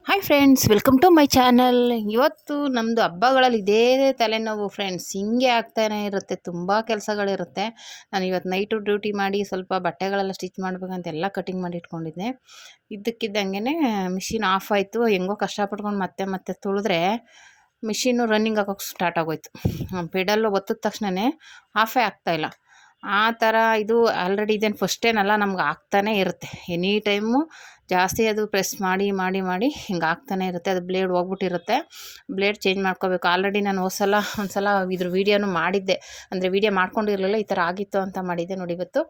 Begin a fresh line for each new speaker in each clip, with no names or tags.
Hi friends, welcome to my channel. ಇವತ್ತು ನಮ್ಮದು ಹಬ್ಬಗಳಲ್ಲಿ ಇದೇ ತಲೆನೋವು ಫ್ರೆಂಡ್ಸ್. ಹಿಂಗೆ ಆಗ್ತಾನೆ ಇರುತ್ತೆ, ತುಂಬ ಕೆಲಸಗಳಿರುತ್ತೆ. ನಾನು ಇವತ್ತು ನೈಟು ಡ್ಯೂಟಿ ಮಾಡಿ ಸ್ವಲ್ಪ ಬಟ್ಟೆಗಳೆಲ್ಲ ಸ್ಟಿಚ್ ಮಾಡ್ಬೇಕಂತ ಎಲ್ಲ ಕಟಿಂಗ್ ಮಾಡಿ ಇಟ್ಕೊಂಡಿದ್ದೆ. ಇದ್ದಕ್ಕಿದ್ದಂಗೆ ಮಿಷಿನ್ ಆಫ್ ಆಯಿತು. ಹೆಂಗೋ ಕಷ್ಟಪಟ್ಕೊಂಡು ಮತ್ತೆ ಮತ್ತೆ ತುಳಿದ್ರೆ ಮಿಷಿನ್ನು ರನ್ನಿಂಗ್ ಆಗೋಕ್ಕೆ ಸ್ಟಾರ್ಟ್ ಆಗೋಯ್ತು. ಪೆಡಲ್ಲು ಒತ್ತಿದ ತಕ್ಷಣವೇ ಆಫೇ ಆಗ್ತಾಯಿಲ್ಲ. ಆ ಥರ ಇದು ಆಲ್ರೆಡಿ ಇದೇನು ಫಸ್ಟ್ ಏನಲ್ಲ, ನಮ್ಗೆ ಆಗ್ತಾನೇ ಇರುತ್ತೆ. ಎನಿ ಟೈಮು ಜಾಸ್ತಿ ಅದು ಪ್ರೆಸ್ ಮಾಡಿ ಮಾಡಿ ಮಾಡಿ ಹಿಂಗೆ ಆಗ್ತಾನೆ ಇರುತ್ತೆ. ಅದು ಬ್ಲೇಡ್ ಹೋಗ್ಬಿಟ್ಟಿರುತ್ತೆ. ಬ್ಲೇಡ್ ಚೇಂಜ್ ಮಾಡ್ಕೋಬೇಕು. ಆಲ್ರೆಡಿ ನಾನು ಒಂದು ಸಲ ಇದ್ರ ವೀಡಿಯೋನು ಮಾಡಿದ್ದೆ, ಅಂದರೆ ವೀಡಿಯೋ ಮಾಡ್ಕೊಂಡಿರಲಿಲ್ಲ, ಈ ಥರ ಆಗಿತ್ತು ಅಂತ ಮಾಡಿದ್ದೆ ನೋಡಿ. ಇವತ್ತು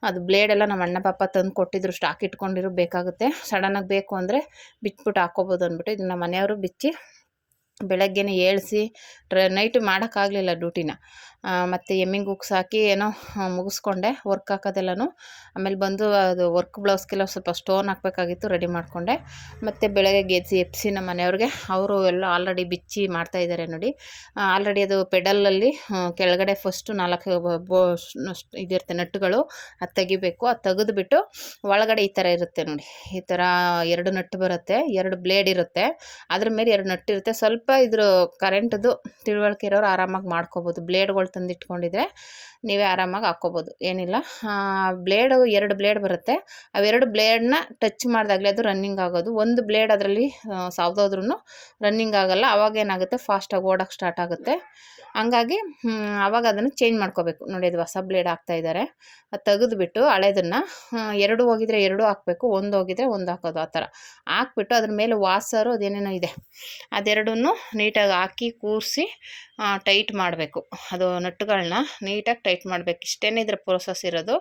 ಅದು ಬ್ಲೇಡೆಲ್ಲ ನಮ್ಮ ಅಣ್ಣ ಪಾಪ ತಂದು ಕೊಟ್ಟಿದ್ರು, ಸ್ಟಾಕ್ ಇಟ್ಕೊಂಡಿರೋ ಬೇಕಾಗುತ್ತೆ. ಸಡನ್ನಾಗಿ ಬೇಕು ಅಂದರೆ ಬಿಟ್ಬಿಟ್ಟು ಹಾಕ್ಕೋಬೋದು ಅಂದ್ಬಿಟ್ಟು ಇದನ್ನು ಮನೆಯವರು ಬಿಚ್ಚಿ ಬೆಳಗ್ಗೆನೇ ಏಳಿಸಿ ನೈಟು ಮಾಡೋಕ್ಕಾಗಲಿಲ್ಲ ಡ್ಯೂಟಿನ. ಮತ್ತು ಎಮ್ಮಿಂಗ್ ಹುಕ್ಸ್ ಹಾಕಿ ಏನೋ ಮುಗಿಸ್ಕೊಂಡೆ ವರ್ಕ್ ಹಾಕೋದೆಲ್ಲನೂ. ಆಮೇಲೆ ಬಂದು ಅದು ವರ್ಕ್ ಬ್ಲೌಸ್ಗೆಲ್ಲ ಸ್ವಲ್ಪ ಸ್ಟೋನ್ ಹಾಕಬೇಕಾಗಿತ್ತು, ರೆಡಿ ಮಾಡಿಕೊಂಡೆ. ಮತ್ತು ಬೆಳಗ್ಗೆ ಎಪ್ಸಿ ನಮ್ಮ ಮನೆಯವ್ರಿಗೆ ಅವರು ಎಲ್ಲ ಆಲ್ರೆಡಿ ಬಿಚ್ಚಿ ಮಾಡ್ತಾಯಿದ್ದಾರೆ ನೋಡಿ. ಆಲ್ರೆಡಿ ಅದು ಪೆಡಲಲ್ಲಿ ಕೆಳಗಡೆ ಫಸ್ಟು 4 ಇದಿರುತ್ತೆ ನಟ್ಟುಗಳು, ಅದು ತೆಗಿಬೇಕು. ಅದು ತೆಗೆದುಬಿಟ್ಟು ಒಳಗಡೆ ಈ ಥರ ಇರುತ್ತೆ ನೋಡಿ, ಈ ಥರ 2 ನಟ್ಟು ಬರುತ್ತೆ, 2 ಬ್ಲೇಡ್ ಇರುತ್ತೆ, ಅದ್ರ ಮೇಲೆ 2 ನಟ್ಟು ಇರುತ್ತೆ. ಸ್ವಲ್ಪ ಇದ್ರ ಕರೆಂಟ್ದು ತಿಳುವಳಿಕೆ ಇರೋರು ಆರಾಮಾಗಿ ಮಾಡ್ಕೋಬೋದು. ಬ್ಲೇಡ್ಗಳು ತಂದಿಟ್ಕೊಂಡಿದ್ರೆ ನೀವೇ ಆರಾಮಾಗಿ ಹಾಕ್ಕೋಬೋದು, ಏನಿಲ್ಲ. ಬ್ಲೇಡು 2 ಬ್ಲೇಡ್ ಬರುತ್ತೆ. ಅವೆರಡು ಬ್ಲೇಡ್ನ ಟಚ್ ಮಾಡಿದಾಗಲೇ ಅದು ರನ್ನಿಂಗ್ ಆಗೋದು. ಒಂದು ಬ್ಲೇಡ್ ಅದರಲ್ಲಿ ಸಾವ್ದೋದ್ರೂ ರನ್ನಿಂಗ್ ಆಗೋಲ್ಲ. ಅವಾಗೇನಾಗುತ್ತೆ, ಫಾಸ್ಟಾಗಿ ಓಡೋಕ್ಕೆ ಸ್ಟಾರ್ಟ್ ಆಗುತ್ತೆ. ಹಂಗಾಗಿ ಆವಾಗ ಅದನ್ನು ಚೇಂಜ್ ಮಾಡ್ಕೋಬೇಕು ನೋಡಿ. ಅದು ಹೊಸ ಬ್ಲೇಡ್ ಹಾಕ್ತಾಯಿದ್ದಾರೆ. ಅದು ತೆಗೆದುಬಿಟ್ಟು ಹಳೇದನ್ನು 2 ಹೋಗಿದ್ರೆ 2 ಹಾಕಬೇಕು, 1 ಹೋಗಿದ್ರೆ 1 ಹಾಕೋದು. ಆ ಥರ ಹಾಕ್ಬಿಟ್ಟು ಅದ್ರ ಮೇಲೆ ವಾಸರು ಅದೇನೇನೋ ಇದೆ, ಅದೆರಡನ್ನೂ ನೀಟಾಗಿ ಹಾಕಿ ಕೂರಿಸಿ ಟೈಟ್ ಮಾಡಬೇಕು. ಅದು ನಟ್ಟುಗಳನ್ನ ನೀಟಾಗಿ ಟೈಟ್ ಮಾಡಬೇಕು. ಇಷ್ಟೇ ಇದ್ರ ಪ್ರೋಸೆಸ್ ಇರೋದು.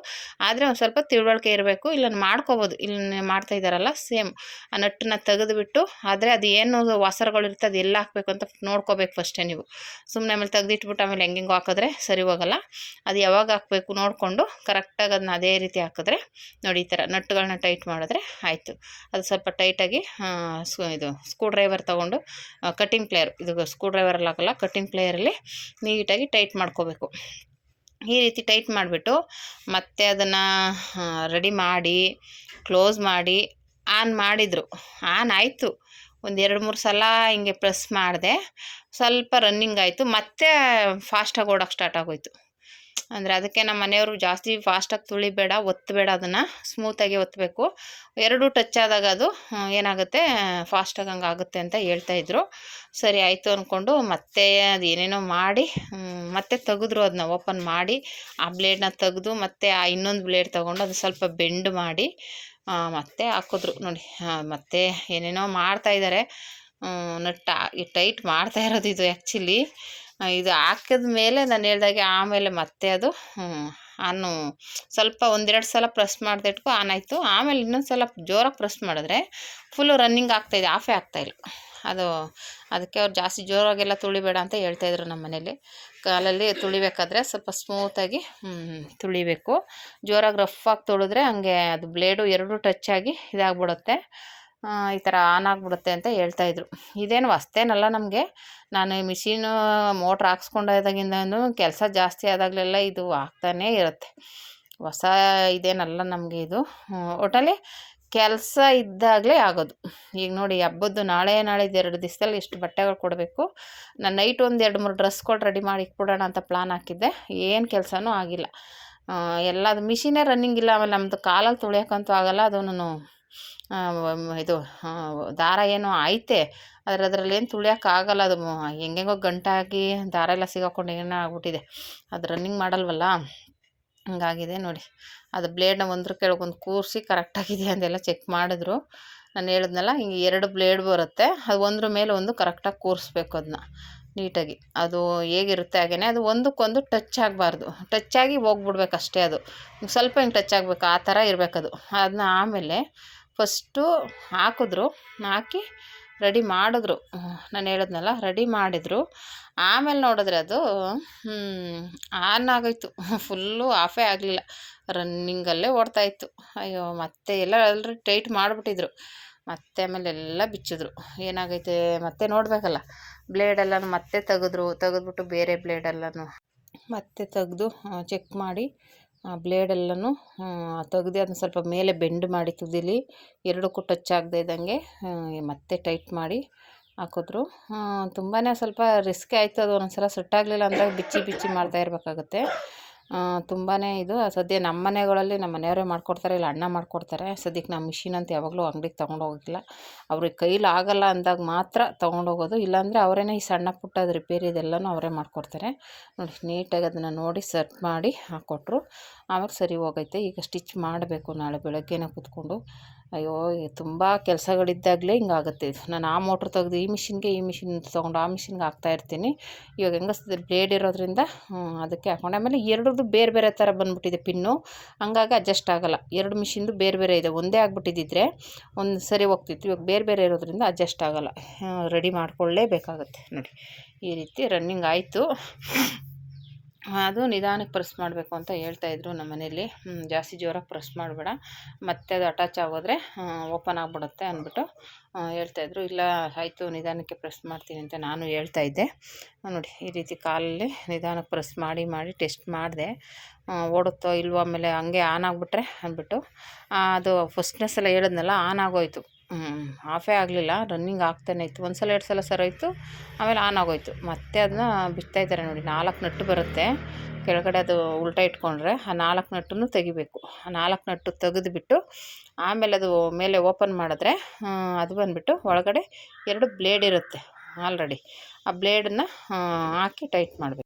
ಆದರೆ ಒಂದು ಸ್ವಲ್ಪ ತಿಳುವಳಿಕೆ ಇರಬೇಕು. ಇಲ್ಲ ಮಾಡ್ಕೋಬೋದು, ಇಲ್ಲಿ ಮಾಡ್ತಾಯಿದ್ದಾರಲ್ಲ ಸೇಮ್ ಆ ನಟ್ಟನ್ನ ತೆಗೆದುಬಿಟ್ಟು, ಆದರೆ ಅದು ಏನು ವಾಸರಗಳಿರುತ್ತೆ ಅದು ಎಲ್ಲ ಹಾಕಬೇಕು ಅಂತ ನೋಡ್ಕೋಬೇಕು ಫಸ್ಟೇ ನೀವು. ಸುಮ್ಮನೆ ಆಮೇಲೆ ತೆಗೆದಿಟ್ಬಿಟ್ಟು ಆಮೇಲೆ ಹೆಂಗೆಂಗೋ ಹಾಕಿದ್ರೆ ಸರಿ ಹೋಗೋಲ್ಲ. ಅದು ಯಾವಾಗ ಹಾಕಬೇಕು ನೋಡಿಕೊಂಡು ಕರೆಕ್ಟಾಗಿ ಅದನ್ನ ಅದೇ ರೀತಿ ಹಾಕಿದ್ರೆ ನೋಡಿ, ಈ ಥರ ನಟ್ಟುಗಳನ್ನ ಟೈಟ್ ಮಾಡಿದ್ರೆ ಆಯಿತು. ಅದು ಸ್ವಲ್ಪ ಟೈಟಾಗಿ ಇದು ಸ್ಕ್ರೂ ಡ್ರೈವರ್ ತೊಗೊಂಡು ಕಟ್ಟಿಂಗ್ ಪ್ಲೇಯರ್, ಇದು ಸ್ಕ್ರೂ ಡ್ರೈವರಲ್ಲಿ ಹಾಕಲ್ಲ, ಕಟ್ಟಿಂಗ್ ಪ್ಲೇಯರಲ್ಲಿ ನೀಟಾಗಿ ಟೈಟ್ ಮಾಡ್ಕೋಬೇಕು. ಈ ರೀತಿ ಟೈಟ್ ಮಾಡಿಬಿಟ್ಟು ಮತ್ತೆ ಅದನ್ನು ರೆಡಿ ಮಾಡಿ ಕ್ಲೋಸ್ ಮಾಡಿ ಆನ್ ಮಾಡಿದರು. ಆನ್ ಆಯಿತು. ಒಂದು 2-3 ಸಲ ಹಿಂಗೆ ಪ್ರೆಸ್ ಮಾಡಿದೆ, ಸ್ವಲ್ಪ ರನ್ನಿಂಗ್ ಆಯಿತು. ಮತ್ತೆ ಫಾಸ್ಟಾಗಿ ಓಡೋಕ್ಕೆ ಸ್ಟಾರ್ಟ್ ಆಗೋಯ್ತು. ಅಂದರೆ ಅದಕ್ಕೆ ನಮ್ಮ ಮನೆಯವರು ಜಾಸ್ತಿ ಫಾಸ್ಟಾಗಿ ತುಳಿಬೇಡ, ಒತ್ತಬೇಡ, ಅದನ್ನು ಸ್ಮೂತಾಗಿ ಒತ್ತಬೇಕು. 2 ಟಚ್ ಆದಾಗ ಅದು ಏನಾಗುತ್ತೆ, ಫಾಸ್ಟಾಗಿ ಹಂಗೆ ಆಗುತ್ತೆ ಅಂತ ಹೇಳ್ತಾಯಿದ್ರು. ಸರಿ ಆಯಿತು ಅಂದ್ಕೊಂಡು ಮತ್ತೆ ಅದು ಏನೇನೋ ಮಾಡಿ ಮತ್ತೆ ತೆಗೆದ್ರು. ಅದನ್ನ ಓಪನ್ ಮಾಡಿ ಆ ಬ್ಲೇಡ್ನ ತೆಗೆದು ಮತ್ತೆ ಆ ಇನ್ನೊಂದು ಬ್ಲೇಡ್ ತೊಗೊಂಡು ಅದು ಸ್ವಲ್ಪ ಬೆಂಡ್ ಮಾಡಿ ಮತ್ತೆ ಹಾಕಿದ್ರು ನೋಡಿ. ಮತ್ತೆ ಏನೇನೋ ಮಾಡ್ತಾಯಿದ್ದಾರೆ. ಟೈಟ್ ಮಾಡ್ತಾ ಇರೋದು ಇದು ಆ್ಯಕ್ಚುಲಿ. ಇದು ಹಾಕಿದ ಮೇಲೆ ನಾನು ಹೇಳ್ದಾಗೆ ಆಮೇಲೆ ಮತ್ತೆ ಅದು ಆನು ಸ್ವಲ್ಪ 1-2 ಸಲ ಪ್ರೆಸ್ ಮಾಡ್ತಾ ಇಟ್ಕೊ ಆನ್ ಆಯಿತು. ಆಮೇಲೆ ಇನ್ನೊಂದು ಸಲ ಜೋರಾಗಿ ಪ್ರೆಸ್ ಮಾಡಿದ್ರೆ ಫುಲ್ಲು ರನ್ನಿಂಗ್ ಆಗ್ತಾಯಿದೆ, ಆಫೇ ಆಗ್ತಾಯಿಲ್ಲ ಅದು. ಅದಕ್ಕೆ ಅವ್ರು ಜಾಸ್ತಿ ಜೋರಾಗೆಲ್ಲ ತುಳಿಬೇಡ ಅಂತ ಹೇಳ್ತಾಯಿದ್ರು ನಮ್ಮ ಮನೇಲಿ. ಕಾಲಲ್ಲಿ ತುಳಿಬೇಕಾದ್ರೆ ಸ್ವಲ್ಪ ಸ್ಮೂತಾಗಿ ತುಳಿಬೇಕು. ಜೋರಾಗಿ ರಫಾಗಿ ತುಳಿದ್ರೆ ಹಂಗೆ ಅದು ಬ್ಲೇಡು 2 ಟಚ್ ಆಗಿ ಇದಾಗ್ಬಿಡುತ್ತೆ, ಈ ಥರ ಆನ್ ಆಗಿಬಿಡುತ್ತೆ ಅಂತ ಹೇಳ್ತಾಯಿದ್ರು. ಇದೇನು ಹೊಸ್ತೇನಲ್ಲ ನಮಗೆ. ನಾನು ಮಿಷಿನು ಮೋಟ್ರ್ ಹಾಕ್ಸ್ಕೊಂಡಾಗಿಂದನೂ ಕೆಲಸ ಜಾಸ್ತಿ ಆದಾಗಲೆಲ್ಲ ಇದು ಆಗ್ತಾನೇ ಇರುತ್ತೆ. ಹೊಸ ಇದೇನಲ್ಲ ನಮಗೆ ಇದು. ಒಟ್ಟಲ್ಲಿ ಕೆಲಸ ಇದ್ದಾಗಲೇ ಆಗೋದು. ಈಗ ನೋಡಿ, ಹಬ್ಬದ್ದು ನಾಳಿದ್ದು 2 ದಿವಸದಲ್ಲಿ ಎಷ್ಟು ಬಟ್ಟೆಗಳು ಕೊಡಬೇಕು. ನಾನು ನೈಟ್ ಒಂದು 2-3 ಡ್ರೆಸ್ಗಳು ರೆಡಿ ಮಾಡಿ ಇಟ್ಬಿಡೋಣ ಅಂತ ಪ್ಲ್ಯಾನ್ ಹಾಕಿದ್ದೆ. ಏನು ಕೆಲಸನೂ ಆಗಿಲ್ಲ. ಎಲ್ಲದು ಮಿಷಿನೇ ರನ್ನಿಂಗ್ ಇಲ್ಲ. ಆಮೇಲೆ ನಮ್ಮದು ಕಾಲಲ್ಲಿ ತುಳಿಯೋಕ್ಕಂತೂ ಆಗೋಲ್ಲ. ಅದನ್ನು ಇದು ದಾರ ಏನೋ ಐತೆ, ಆದರೆ ಅದರಲ್ಲೇನು ತುಳಿಯೋಕ್ಕಾಗಲ್ಲ. ಅದು ಹೆಂಗೆಂಗೋ ಗಂಟಾಗಿ ದಾರ ಎಲ್ಲ ಸಿಗಾಕೊಂಡು ಏನೋ ಆಗ್ಬಿಟ್ಟಿದೆ. ಅದು ರನ್ನಿಂಗ್ ಮಾಡಲ್ವಲ್ಲ, ಹಂಗಾಗಿದೆ ನೋಡಿ. ಅದು ಬ್ಲೇಡ್ನ ಒಂದ್ರ ಕೆಳಗೊಂದು ಕೂರಿಸಿ ಕರೆಕ್ಟಾಗಿದೆಯಾ ಅಂತೆಲ್ಲ ಚೆಕ್ ಮಾಡಿದ್ರು. ನಾನು ಹೇಳಿದ್ನಲ್ಲ, ಹಿಂಗೆ 2 ಬ್ಲೇಡ್ ಬರುತ್ತೆ, ಅದು ಒಂದ್ರ ಮೇಲೆ ಒಂದು ಕರೆಕ್ಟಾಗಿ ಕೂರಿಸ್ಬೇಕು ಅದನ್ನ ನೀಟಾಗಿ. ಅದು ಹೇಗಿರುತ್ತೆ ಹಾಗೇ, ಅದು ಒಂದಕ್ಕೊಂದು ಟಚ್ ಆಗಬಾರ್ದು, ಟಚ್ ಆಗಿ ಹೋಗ್ಬಿಡ್ಬೇಕು ಅಷ್ಟೇ. ಅದು ಸ್ವಲ್ಪ ಹಿಂಗೆ ಟಚ್ ಆಗಬೇಕು, ಆ ಥರ ಇರಬೇಕದು. ಅದನ್ನ ಆಮೇಲೆ ಫಸ್ಟು ಹಾಕಿದ್ರು, ಹಾಕಿ ರೆಡಿ ಮಾಡಿದ್ರು. ನಾನು ಹೇಳಿದ್ನಲ್ಲ, ರೆಡಿ ಮಾಡಿದರು. ಆಮೇಲೆ ನೋಡಿದ್ರೆ ಅದು ಆನ್ ಆಗೋಯ್ತು, ಫುಲ್ಲು ಆಫೇ ಆಗಲಿಲ್ಲ, ರನ್ನಿಂಗಲ್ಲೇ ಓಡ್ತಾಯಿತ್ತು. ಅಯ್ಯೋ, ಮತ್ತೆ ಎಲ್ಲ ಆಲ್ರೆಡಿ ಟೈಟ್ ಮಾಡಿಬಿಟ್ಟಿದ್ರು. ಮತ್ತೆ ಆಮೇಲೆ ಎಲ್ಲ ಬಿಚ್ಚಿದ್ರು. ಏನಾಗೈತೆ ಮತ್ತೆ ನೋಡಬೇಕಲ್ಲ, ಬ್ಲೇಡೆಲ್ಲನೂ ಮತ್ತೆ ತೆಗೆದ್ಬಿಟ್ಟು ಬೇರೆ ಬ್ಲೇಡೆಲ್ಲನೂ ಮತ್ತೆ ತೆಗೆದು ಚೆಕ್ ಮಾಡಿ ಬ್ಲೇಡೆಲ್ಲನೂ ತೆಗ್ದು ಅದನ್ನ ಸ್ವಲ್ಪ ಮೇಲೆ ಬೆಂಡ್ ಮಾಡಿ ತುದಿಲಿ ಎರಡಕ್ಕೂ ಟಚ್ ಆಗದೆ ಇದ್ದಂಗೆ ಮತ್ತೆ ಟೈಟ್ ಮಾಡಿ ಹಾಕಿದ್ರು. ತುಂಬಾ ಸ್ವಲ್ಪ ರಿಸ್ಕ್ ಆಯಿತು. ಅದು ಒಂದೊಂದು ಸಲ ಆಗಲಿಲ್ಲ ಅಂದಾಗ ಬಿಚ್ಚಿ ಬಿಚ್ಚಿ ಮಾಡ್ತಾ ಇರಬೇಕಾಗುತ್ತೆ. ತುಂಬಾ ಇದು ಸದ್ಯ ನಮ್ಮ ಮನೆಗಳಲ್ಲಿ ನಮ್ಮ ಮನೆಯವರೇ ಮಾಡಿಕೊಡ್ತಾರೆ, ಇಲ್ಲ ಅಣ್ಣ ಮಾಡಿಕೊಡ್ತಾರೆ. ಸದ್ಯಕ್ಕೆ ನಾವು ಮಿಷಿನ್ ಅಂತ ಯಾವಾಗಲೂ ಅಂಗಡಿಗೆ ತೊಗೊಂಡೋಗಿಲ್ಲ. ಅವ್ರಿಗೆ ಕೈಲಿ ಆಗಲ್ಲ ಅಂದಾಗ ಮಾತ್ರ ತೊಗೊಂಡೋಗೋದು. ಇಲ್ಲಾಂದರೆ ಅವರೇ ಈ ಸಣ್ಣ ಪುಟ್ಟದ ರಿಪೇರಿ ಇದೆಲ್ಲನೂ ಅವರೇ ಮಾಡಿಕೊಡ್ತಾರೆ. ನೋಡಿ ನೀಟಾಗಿ ಅದನ್ನು ನೋಡಿ ಸೆಟ್ ಮಾಡಿ ಹಾಕ್ಕೊಟ್ರು. ಆಮೇಲೆ ಸರಿ ಹೋಗೈತೆ. ಈಗ ಸ್ಟಿಚ್ ಮಾಡಬೇಕು ನಾಳೆ ಬೆಳಗ್ಗೆನೇ ಕೂತ್ಕೊಂಡು. ಅಯ್ಯೋ ತುಂಬ ಕೆಲಸಗಳಿದ್ದಾಗಲೇ ಹಿಂಗಾಗುತ್ತೆ ಇದು. ನಾನು ಆ ಮೋಟ್ರ್ ತೆಗ್ದು ಈ ಮಿಷಿನ್ ತೊಗೊಂಡು ಆ ಮಿಷಿನ್ಗೆ ಹಾಕ್ತಾಯಿರ್ತೀನಿ. ಇವಾಗ ಹೆಂಗಸ್ದು ಬ್ಲೇಡ್ ಇರೋದ್ರಿಂದ ಅದಕ್ಕೆ ಹಾಕ್ಕೊಂಡೆ. ಆಮೇಲೆ ಎರಡರದ್ದು ಬೇರೆ ಬೇರೆ ಥರ ಬಂದುಬಿಟ್ಟಿದೆ ಪಿನ್ನು, ಹಂಗಾಗಿ ಅಡ್ಜಸ್ಟ್ ಆಗೋಲ್ಲ. ಎರಡು ಮಿಷಿನ್ದು ಬೇರೆ ಬೇರೆ ಇದೆ. ಒಂದೇ ಆಗಿಬಿಟ್ಟಿದ್ದಿದ್ರೆ ಒಂದು ಸರಿ ಹೋಗ್ತಿತ್ತು. ಇವಾಗ ಬೇರೆ ಬೇರೆ ಇರೋದ್ರಿಂದ ಅಡ್ಜಸ್ಟ್ ಆಗೋಲ್ಲ. ರೆಡಿ ಮಾಡ್ಕೊಳ್ಳೇಬೇಕಾಗತ್ತೆ. ನೋಡಿ ಈ ರೀತಿ ರನ್ನಿಂಗ್ ಆಯಿತು. ಅದು ನಿಧಾನಕ್ಕೆ ಪ್ರೆಸ್ ಮಾಡಬೇಕು ಅಂತ ಹೇಳ್ತಾಯಿದ್ರು ನಮ್ಮ ಮನೇಲಿ. ಜಾಸ್ತಿ ಜೋರಾಗಿ ಪ್ರೆಸ್ ಮಾಡಬೇಡ, ಮತ್ತೆ ಅದು ಅಟ್ಯಾಚ್ ಆಗೋದ್ರೆ ಓಪನ್ ಆಗಿಬಿಡುತ್ತೆ ಅಂದ್ಬಿಟ್ಟು ಹೇಳ್ತಾಯಿದ್ರು. ಇಲ್ಲ ಆಯಿತು ನಿಧಾನಕ್ಕೆ ಪ್ರೆಸ್ ಮಾಡ್ತೀನಿ ಅಂತ ನಾನು ಹೇಳ್ತಾಯಿದ್ದೆ. ನೋಡಿ ಈ ರೀತಿ ಕಾಲಲ್ಲಿ ನಿಧಾನಕ್ಕೆ ಪ್ರೆಸ್ ಮಾಡಿ ಮಾಡಿ ಟೆಸ್ಟ್ ಮಾಡಿದೆ, ಓಡುತ್ತೋ ಇಲ್ವೋ. ಆಮೇಲೆ ಹಂಗೆ ಆನ್ ಆಗಿಬಿಟ್ರೆ ಅಂದ್ಬಿಟ್ಟು ಅದು ಫಸ್ಟ್ನೇ ಸಲ ಹೇಳಿದ್ನಲ್ಲ ಆನ್ ಆಗೋಯ್ತು. ಆಫೇ ಆಗಲಿಲ್ಲ, ರನ್ನಿಂಗ್ ಆಗ್ತಾನೆ ಇತ್ತು. ಒಂದು ಸಲ 2 ಸಲ ಸರೋಯ್ತು, ಆಮೇಲೆ ಆನ್ ಆಗೋಯ್ತು. ಮತ್ತೆ ಅದನ್ನ ಬಿಡ್ತಾಯಿದ್ದಾರೆ ನೋಡಿ. 4 ನಟ್ಟು ಬರುತ್ತೆ ಕೆಳಗಡೆ, ಅದು ಉಲ್ಟಾ ಇಟ್ಕೊಂಡ್ರೆ ಆ 4 ನಟ್ಟನ್ನು ತೆಗಿಬೇಕು. ಆ 4 ನಟ್ಟು ತೆಗೆದುಬಿಟ್ಟು ಆಮೇಲೆ ಅದು ಮೇಲೆ ಓಪನ್ ಮಾಡಿದ್ರೆ ಅದು ಬಂದುಬಿಟ್ಟು ಒಳಗಡೆ 2 ಬ್ಲೇಡ್ ಇರುತ್ತೆ ಆಲ್ರೆಡಿ. ಆ ಬ್ಲೇಡನ್ನ ಹಾಕಿ ಟೈಟ್ ಮಾಡಬೇಕು.